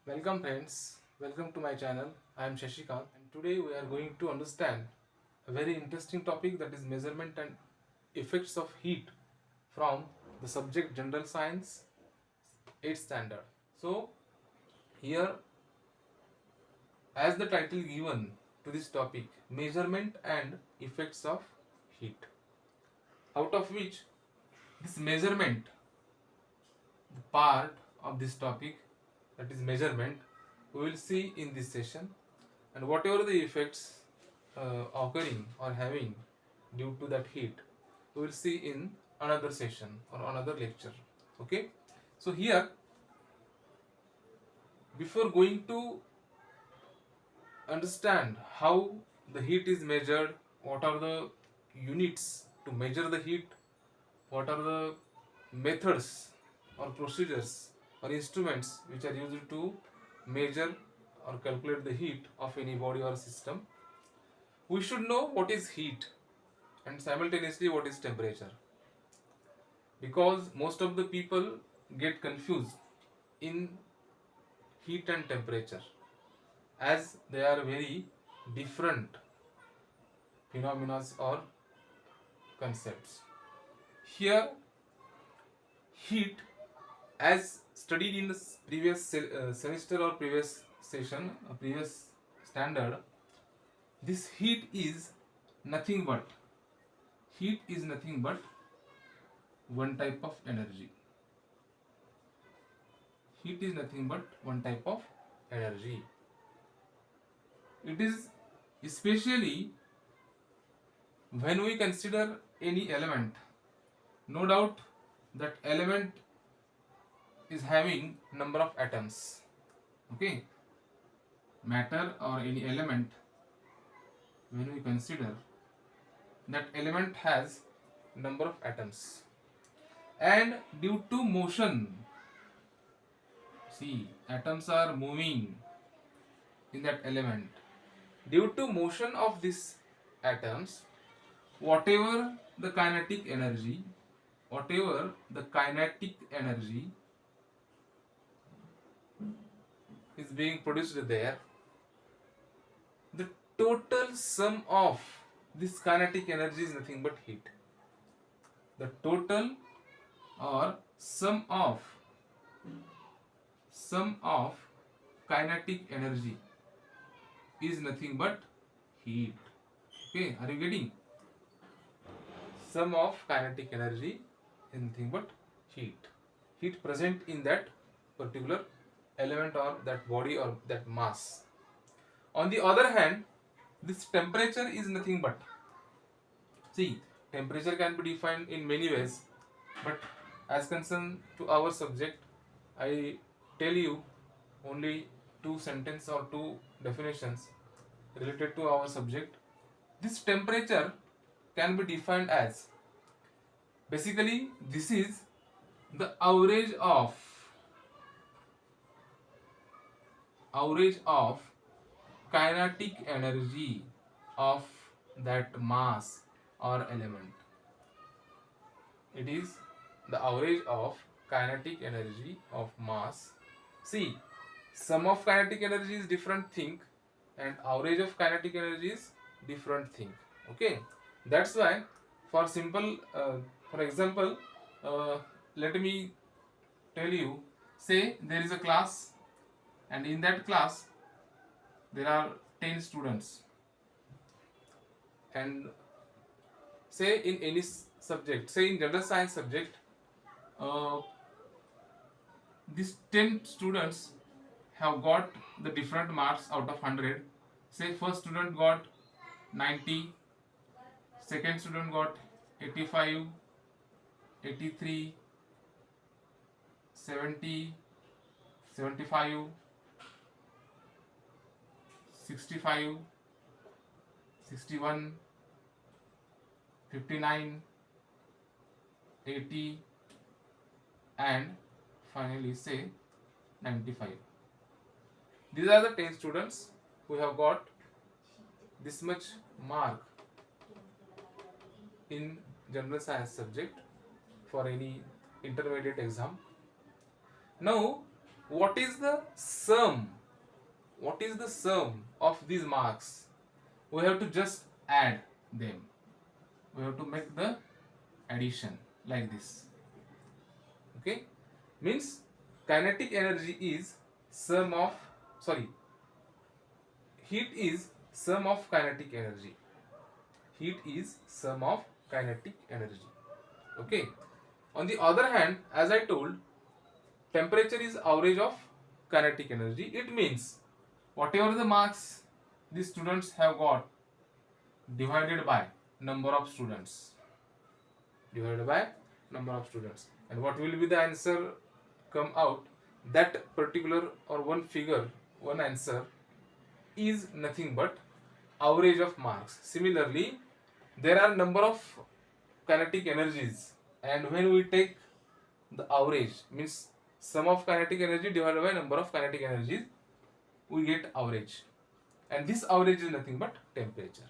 Welcome friends, welcome to my channel. I am Shashikant and today we are going to understand a very interesting topic, that is measurement and effects of heat from the subject General Science 8th standard. So here, as the title given to this topic, measurement and effects of heat, out of which this measurement, the part of this topic, that is measurement, we will see in this session, and whatever the effects occurring or having due to that heat, we will see in another session or another lecture. Okay, so here, before going to understand how the heat is measured, what are the units to measure the heat, what are the methods or procedures or instruments which are used to measure or calculate the heat of any body or system, we should know what is heat and simultaneously what is temperature, because most of the people get confused in heat and temperature, as they are very different phenomena or concepts. Here, heat, as studied in the previous semester or previous session, previous standard, this heat is nothing but one type of energy. Heat is nothing but one type of energy. It is especially when we consider any element. No doubt that element is having number of atoms. Okay, matter or any element, when we consider that element has number of atoms, and due to motion, see, atoms are moving in that element. Due to motion of these atoms, whatever the kinetic energy, whatever the kinetic energy is being produced there, the total sum of this kinetic energy is nothing but heat. The total or sum of kinetic energy is nothing but heat. Okay, are you getting? Sum of kinetic energy is nothing but heat. Heat present in that particular element or that body or that mass. On the other hand, this temperature is nothing but, see, temperature can be defined in many ways, but as concerned to our subject, I tell you only two sentences or two definitions related to our subject. This temperature can be defined as, basically, this is the average of kinetic energy of that mass or element. It is the average of kinetic energy of mass. See, sum of kinetic energy is different thing, and average of kinetic energy is different thing. Okay, that's why, for simple, for example, uh, let me tell you. Say there is a class, and in that class there are 10 students, and say in any subject, say in general science subject, uh, these 10 students have got the different marks out of 100. Say first student got 90, second student got 85, 83, 70, 75, 65, 61, 59, 80, and finally say 95. These are the 10 students who have got this much mark in general science subject for any intermediate exam. Now, what is the sum? What is the sum of these marks? We have to just add them. We have to make the addition like this. Okay? Means kinetic energy is sum of, sorry, heat is sum of kinetic energy. Heat is sum of kinetic energy. Okay? On the other hand, as I told, temperature is average of kinetic energy. It means whatever the marks the students have got divided by number of students, divided by number of students, and what will be the answer come out, that particular or one figure, one answer is nothing but average of marks. Similarly, there are number of kinetic energies, and when we take the average, means sum of kinetic energy divided by number of kinetic energies, we get average, and this average is nothing but temperature.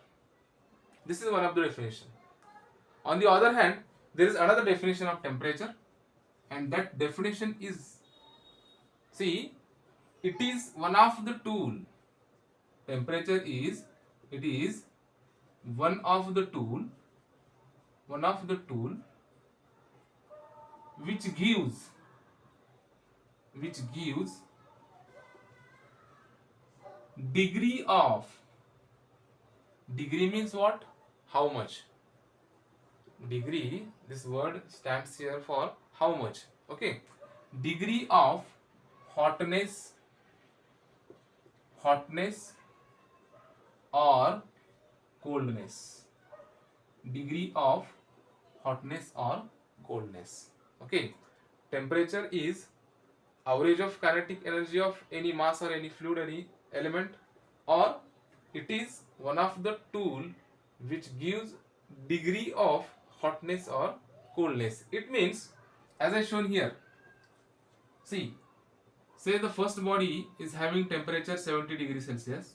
This is one of the definition. On the other hand, there is another definition of temperature, and that definition is, see, it is one of the tool. Temperature is, it is one of the tool, one of the tool which gives, which gives degree of, degree means what? How much? Degree, this word stands here for how much. Okay, degree of hotness, hotness or coldness, degree of hotness or coldness. Okay, temperature is average of kinetic energy of any mass or any fluid, any element, or it is one of the tool which gives degree of hotness or coolness. It means, as I shown here, see, say the first body is having temperature 70 degrees Celsius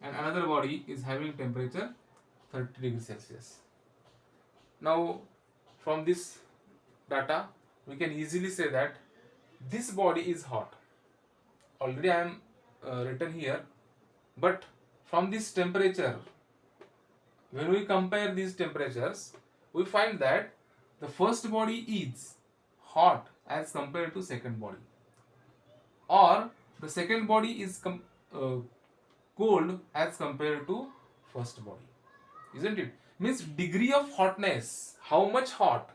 and another body is having temperature 30 degrees Celsius. Now from this data we can easily say that this body is hot. Already I am written here, but from this temperature, when we compare these temperatures, we find that the first body is hot as compared to second body, or the second body is cold as compared to first body, isn't it? Means degree of hotness, how much hot,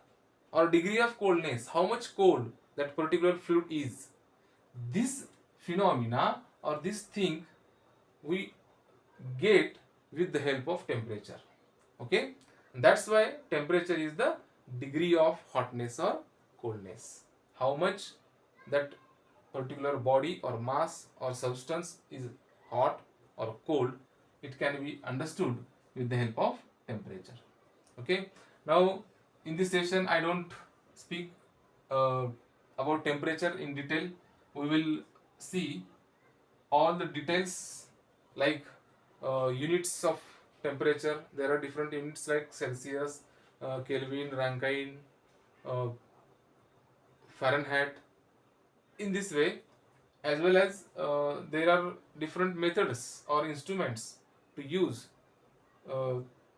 or degree of coldness, how much cold that particular fluid is. This phenomena or this thing we get with the help of temperature. Okay, that's why temperature is the degree of hotness or coldness. How much that particular body or mass or substance is hot or cold, it can be understood with the help of temperature. Okay, now in this session I don't speak about temperature in detail. We will see all the details like units of temperature. There are different units like Celsius, Kelvin, Rankine, uh, Fahrenheit. In this way, as well as there are different methods or instruments to use uh,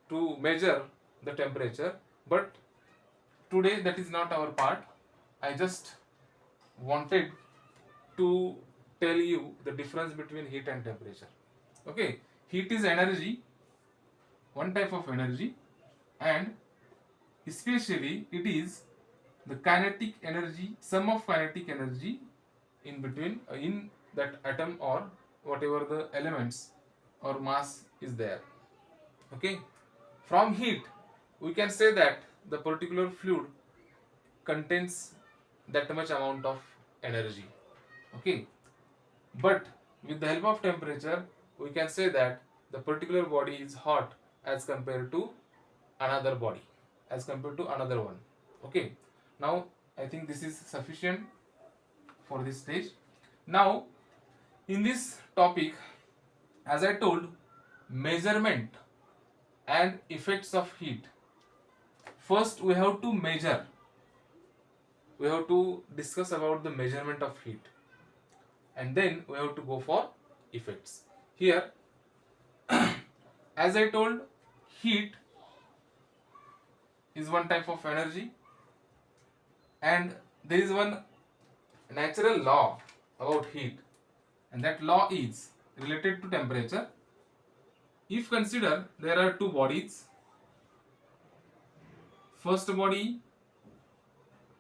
to measure the temperature, but today that is not our part. I just wanted to tell you the difference between heat and temperature. Okay, heat is energy, one type of energy, and especially it is the kinetic energy, sum of kinetic energy in between in that atom or whatever the elements or mass is there. Okay, from heat we can say that the particular fluid contains that much amount of energy. Okay, but with the help of temperature we can say that the particular body is hot as compared to another body, as compared to another one. Okay, now I think this is sufficient for this stage. Now in this topic, as I told, measurement and effects of heat. First we have to measure, we have to discuss about the measurement of heat. and then we have to go for effects. Here, as I told, heat is one type of energy, and there is one natural law about heat, and that law is related to temperature. If consider there are two bodies, first body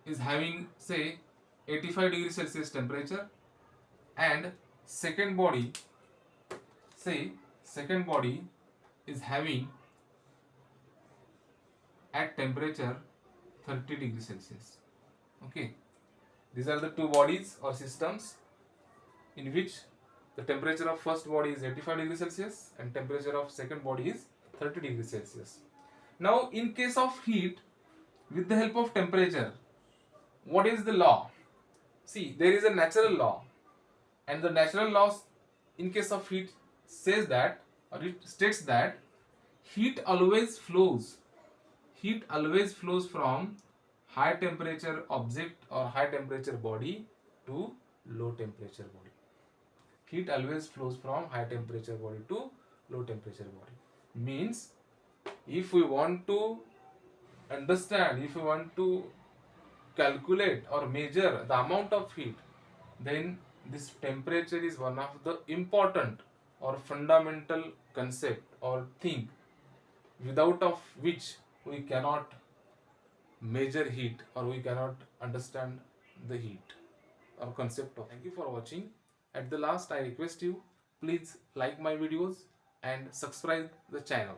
is having say 85 degrees Celsius temperature, and second body, say second body is having at temperature 30 degrees Celsius. Okay, these are the two bodies or systems in which the temperature of first body is 85 degrees Celsius and temperature of second body is 30 degrees Celsius. Now in case of heat, with the help of temperature, what is the law? See, there is a natural law, and the natural laws in case of heat says that, or it states that heat always flows heat always flows from high temperature object or high temperature body to low temperature body. Heat always flows from high temperature body to low temperature body. Means, if we want to understand, if we want to calculate or measure the amount of heat, then this temperature is one of the important or fundamental concept or thing without of which we cannot measure heat or we cannot understand the heat or concept of. Thank you for watching. At the last, I request you, please like my videos and subscribe the channel.